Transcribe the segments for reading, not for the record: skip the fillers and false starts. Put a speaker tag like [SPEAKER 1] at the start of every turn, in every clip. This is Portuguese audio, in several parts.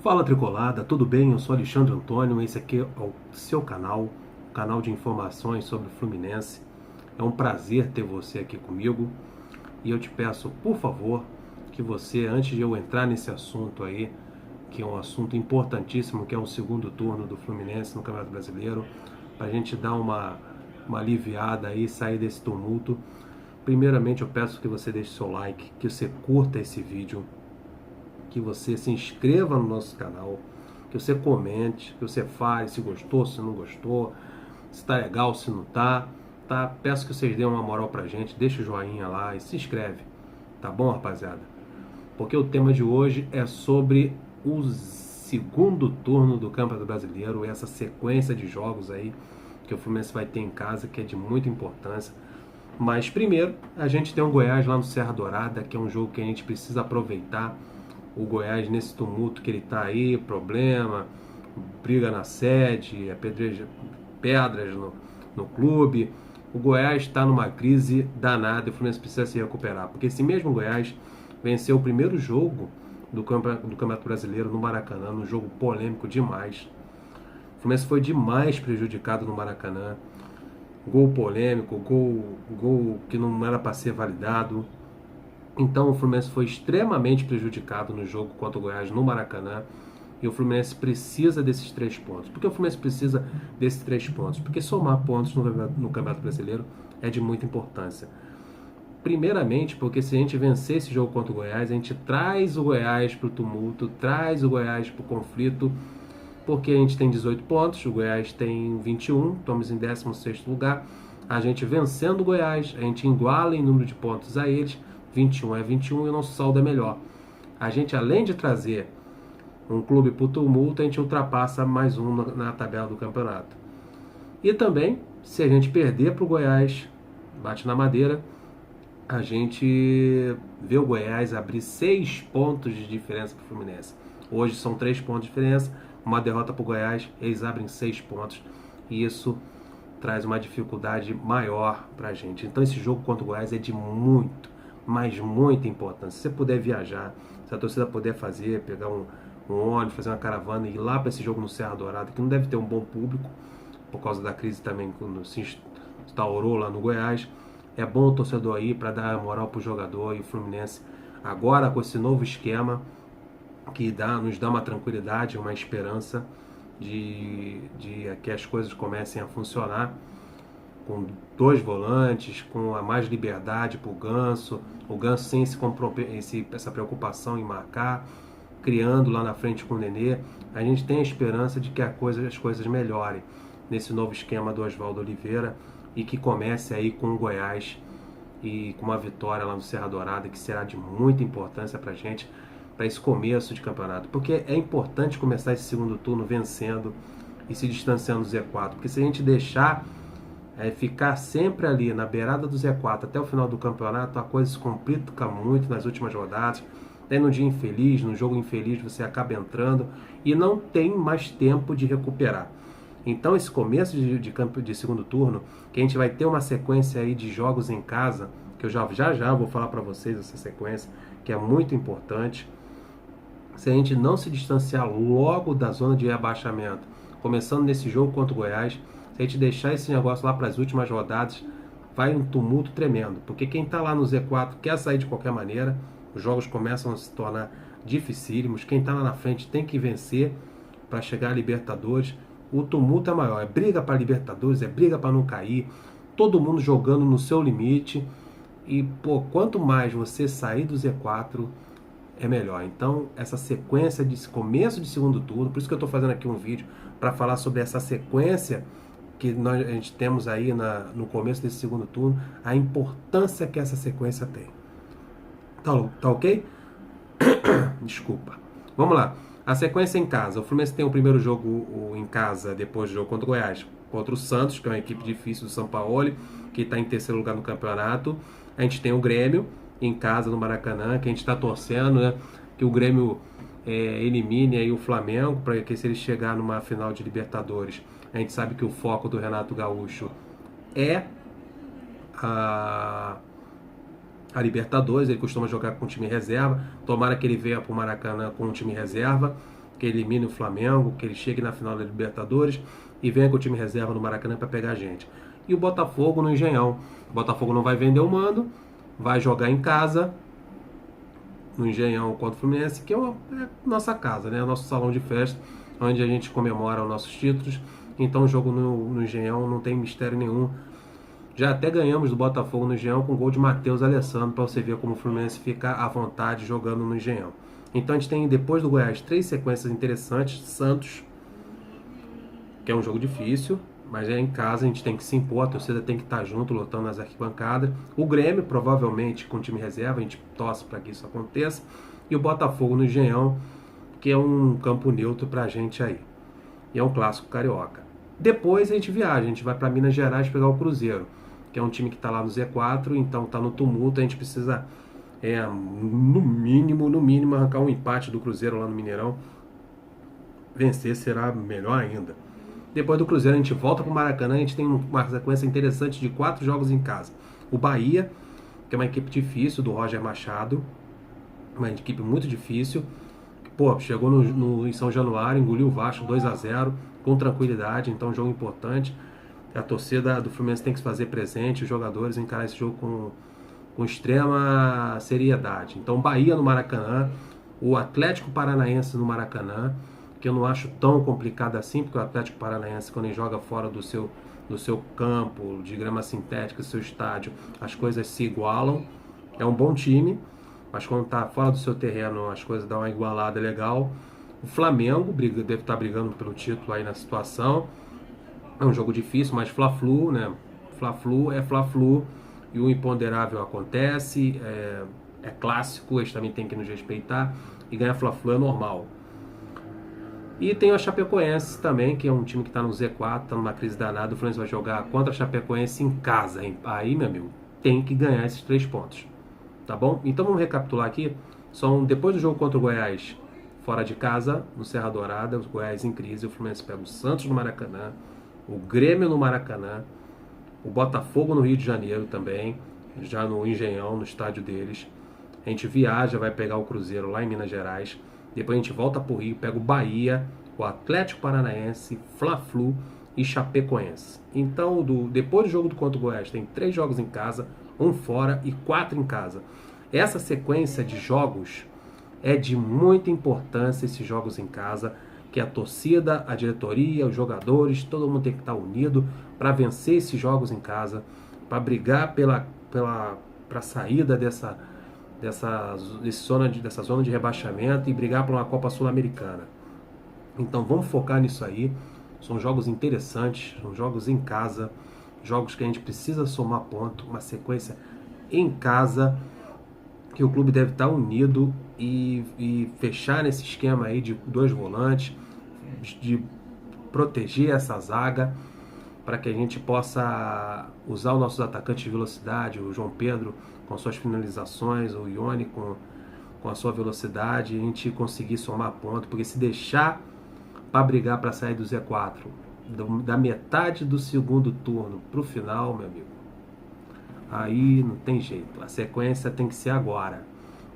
[SPEAKER 1] Fala Tricolada, tudo bem? Eu sou Alexandre Antônio, esse aqui é o seu canal, o canal de informações sobre o Fluminense. É um prazer ter você aqui comigo e eu te peço, por favor, que você, antes de eu entrar nesse assunto aí, que é um assunto importantíssimo, que é o segundo turno do Fluminense no Campeonato Brasileiro, para a gente dar uma aliviada aí, sair desse tumulto. Primeiramente eu peço que você deixe seu like, que você curta esse vídeo, que você se inscreva no nosso canal, que você comente, que você fale se gostou, se não gostou, se tá legal, se não tá, tá? Peço que vocês dêem uma moral pra gente, deixa o joinha lá e se inscreve, tá bom, rapaziada? Porque o tema de hoje é sobre o segundo turno do Campeonato Brasileiro, essa sequência de jogos aí que o Fluminense vai ter em casa, que é de muita importância. Mas primeiro, a gente tem um Goiás lá no Serra Dourada, que é um jogo que a gente precisa aproveitar. O Goiás nesse tumulto que ele está aí, problema, briga na sede, pedras no clube. O Goiás está numa crise danada e o Fluminense precisa se recuperar. Porque esse mesmo Goiás venceu o primeiro jogo do Campeonato Brasileiro no Maracanã, num jogo polêmico demais. O Fluminense foi demais prejudicado no Maracanã. Gol polêmico, gol que não era para ser validado. Então o Fluminense foi extremamente prejudicado no jogo contra o Goiás no Maracanã. E o Fluminense precisa desses 3 pontos. Por que o Fluminense precisa desses 3 pontos? Porque somar pontos no Campeonato Brasileiro é de muita importância. Primeiramente, porque se a gente vencer esse jogo contra o Goiás, a gente traz o Goiás para o tumulto, traz o Goiás para o conflito, porque a gente tem 18 pontos, o Goiás tem 21, estamos em 16º lugar. A gente vencendo o Goiás, a gente iguala em número de pontos a eles, 21 é 21 e o nosso saldo é melhor. A gente, além de trazer um clube para o tumulto, a gente ultrapassa mais um na tabela do campeonato. E também, se a gente perder para o Goiás, bate na madeira, a gente vê o Goiás abrir 6 pontos de diferença para o Fluminense. Hoje são 3 pontos de diferença, uma derrota para o Goiás, eles abrem 6 pontos. E isso traz uma dificuldade maior para a gente. Então esse jogo contra o Goiás é de muito, mas muita importância. Se você puder viajar, se a torcida puder fazer, pegar um ônibus, fazer uma caravana e ir lá para esse jogo no Serra Dourada, que não deve ter um bom público, por causa da crise também quando se instaurou lá no Goiás, é bom o torcedor aí para dar moral para o jogador. E o Fluminense agora com esse novo esquema que nos dá uma tranquilidade, uma esperança de que as coisas comecem a funcionar, com 2 volantes, com a mais liberdade para o Ganso sem essa preocupação em marcar, criando lá na frente com o Nenê. A gente tem a esperança de que as coisas melhorem nesse novo esquema do Oswaldo Oliveira e que comece aí com o Goiás e com uma vitória lá no Serra Dourada, que será de muita importância para a gente, para esse começo de campeonato. Porque é importante começar esse segundo turno vencendo e se distanciando do Z4, porque se a gente deixar ficar sempre ali na beirada do Z4 até o final do campeonato, a coisa se complica muito nas últimas rodadas. Daí no dia infeliz, no jogo infeliz, você acaba entrando e não tem mais tempo de recuperar. Então esse começo de segundo turno, que a gente vai ter uma sequência aí de jogos em casa, que eu já vou falar para vocês essa sequência, que é muito importante. Se a gente não se distanciar logo da zona de rebaixamento, começando nesse jogo contra o Goiás, se a gente deixar esse negócio lá para as últimas rodadas, vai um tumulto tremendo. Porque quem está lá no Z4 quer sair de qualquer maneira, os jogos começam a se tornar dificílimos, quem está lá na frente tem que vencer para chegar a Libertadores. O tumulto é maior, é briga para Libertadores, é briga para não cair, todo mundo jogando no seu limite. E quanto mais você sair do Z4, é melhor. Então, essa sequência de começo de segundo turno, por isso que eu estou fazendo aqui um vídeo para falar sobre essa sequência que a gente temos aí no começo desse segundo turno, a importância que essa sequência tem. Tá ok? Desculpa. Vamos lá. A sequência em casa. O Fluminense tem o primeiro jogo em casa, depois do jogo contra o Goiás, contra o Santos, que é uma equipe difícil do São Paulo, que está em terceiro lugar no campeonato. A gente tem o Grêmio em casa no Maracanã, que a gente está torcendo, né, que o Grêmio elimine aí o Flamengo, para que se ele chegar numa final de Libertadores, a gente sabe que o foco do Renato Gaúcho é a Libertadores. Ele costuma jogar com o time reserva, tomara que ele venha para o Maracanã com o time reserva que elimine o Flamengo, que ele chegue na final da Libertadores e venha com o time reserva no Maracanã para pegar a gente. E o Botafogo no Engenhão. O Botafogo não vai vender o mando, vai jogar em casa, no Engenhão contra o Fluminense, que é nossa casa, né? Nosso salão de festa, onde a gente comemora os nossos títulos. Então o jogo no Engenhão não tem mistério nenhum. Já até ganhamos do Botafogo no Engenhão com gol de Matheus Alessandro, para você ver como o Fluminense fica à vontade jogando no Engenhão. Então a gente tem, depois do Goiás, 3 sequências interessantes. Santos, que é um jogo difícil, mas é em casa, a gente tem que se impor, a torcida tem que estar junto, lotando nas arquibancadas. O Grêmio, provavelmente com time reserva, a gente torce para que isso aconteça. E o Botafogo no Engenhão, que é um campo neutro para a gente aí. E é um clássico carioca. Depois a gente viaja, a gente vai para Minas Gerais pegar o Cruzeiro, que é um time que está lá no Z4, então está no tumulto, a gente precisa, no mínimo, arrancar um empate do Cruzeiro lá no Mineirão. Vencer será melhor ainda. Depois do Cruzeiro a gente volta para o Maracanã, a gente tem uma sequência interessante de 4 jogos em casa. O Bahia, que é uma equipe difícil, do Roger Machado, uma equipe muito difícil. Pô, chegou em São Januário, engoliu o Vasco 2-0 com tranquilidade, então um jogo importante. A torcida do Fluminense tem que se fazer presente, os jogadores encarar esse jogo com extrema seriedade. Então Bahia no Maracanã, o Atlético Paranaense no Maracanã, que eu não acho tão complicado assim, porque o Atlético Paranaense, quando ele joga fora do seu campo de grama sintética, do seu estádio, as coisas se igualam. É um bom time, mas quando está fora do seu terreno, as coisas dão uma igualada legal. O Flamengo deve estar brigando pelo título aí na situação. É um jogo difícil, mas Fla-Flu, né? Fla-Flu é Fla-Flu e o imponderável acontece, é clássico, eles também têm que nos respeitar, e ganhar Fla-Flu é normal. E tem a Chapecoense também, que é um time que está no Z4, está numa crise danada. O Fluminense vai jogar contra a Chapecoense em casa, hein? Aí, meu amigo, tem que ganhar esses 3 pontos, tá bom? Então vamos recapitular aqui. Depois do jogo contra o Goiás, fora de casa, no Serra Dourada, o Goiás em crise, o Fluminense pega o Santos no Maracanã, o Grêmio no Maracanã, o Botafogo no Rio de Janeiro também, já no Engenhão, no estádio deles. A gente viaja, vai pegar o Cruzeiro lá em Minas Gerais. Depois a gente volta pro Rio, pega o Bahia, o Atlético Paranaense, Fla-Flu e Chapecoense. Então, depois do jogo contra o Goiás, tem 3 jogos em casa, 1 fora e 4 em casa. Essa sequência de jogos é de muita importância, esses jogos em casa, que a torcida, a diretoria, os jogadores, todo mundo tem que estar unido para vencer esses jogos em casa, para brigar para saída dessa zona de rebaixamento e brigar por uma Copa Sul-Americana. Então vamos focar nisso aí. São jogos interessantes, são jogos em casa, jogos que a gente precisa somar ponto, uma sequência em casa, que o clube deve estar unido e fechar nesse esquema aí de 2 volantes, de proteger essa zaga, para que a gente possa usar os nossos atacantes de velocidade, o João Pedro com suas finalizações, o Ione com a sua velocidade, a gente conseguir somar ponto, porque se deixar para brigar para sair do Z4, da metade do segundo turno para o final, meu amigo, aí não tem jeito, a sequência tem que ser agora,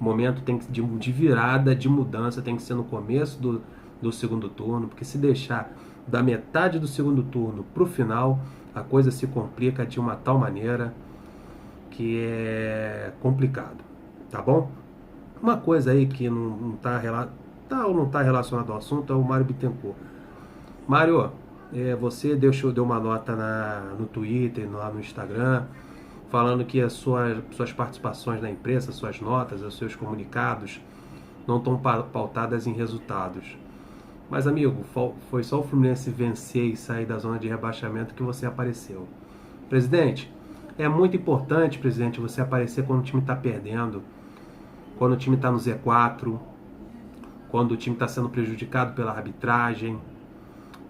[SPEAKER 1] o momento tem que de virada, de mudança, tem que ser no começo do segundo turno, porque se deixar da metade do segundo turno para o final, a coisa se complica de uma tal maneira que é complicado, tá bom? Uma coisa aí que não está relacionado ao assunto é o Mário Bittencourt. Mário, você deu uma nota no Twitter, lá no Instagram, falando que as suas participações na imprensa, suas notas, os seus comunicados não estão pautadas em resultados. Mas, amigo, foi só o Fluminense vencer e sair da zona de rebaixamento que você apareceu. Presidente, é muito importante, presidente, você aparecer quando o time está perdendo, quando o time está no Z4, quando o time está sendo prejudicado pela arbitragem,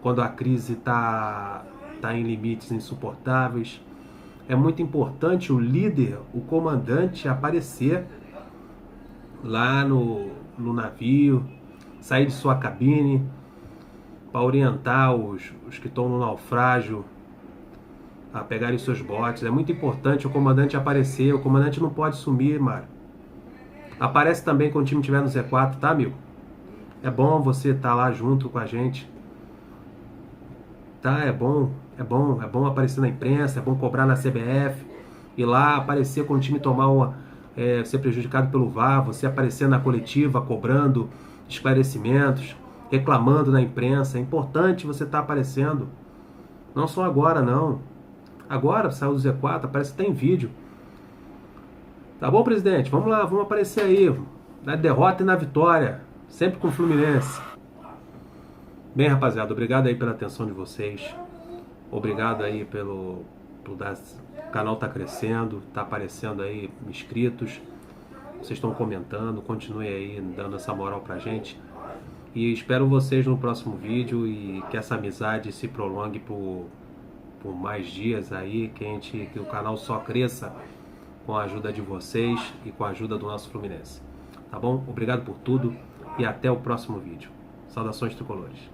[SPEAKER 1] quando a crise está em limites insuportáveis. É muito importante o líder, o comandante, aparecer lá no navio, sair de sua cabine para orientar os que estão no naufrágio a pegarem seus botes. É muito importante o comandante aparecer. O comandante não pode sumir, Mário. Aparece também quando o time estiver no Z4, tá, amigo? É bom você estar lá junto com a gente. Tá? É bom aparecer na imprensa, é bom cobrar na CBF, ir lá aparecer quando o time tomar ser prejudicado pelo VAR, você aparecer na coletiva cobrando esclarecimentos, reclamando na imprensa. É importante você estar aparecendo. Não só agora, não. Agora saiu do Z4, aparece até em vídeo. Tá bom, presidente? Vamos lá, vamos aparecer aí. Na derrota e na vitória. Sempre com o Fluminense. Bem, rapaziada, obrigado aí pela atenção de vocês. Obrigado aí o canal tá crescendo, tá aparecendo aí inscritos. Vocês estão comentando, continue aí dando essa moral pra gente. E espero vocês no próximo vídeo e que essa amizade se prolongue por mais dias aí, que o canal só cresça com a ajuda de vocês e com a ajuda do nosso Fluminense. Tá bom? Obrigado por tudo e até o próximo vídeo. Saudações tricolores.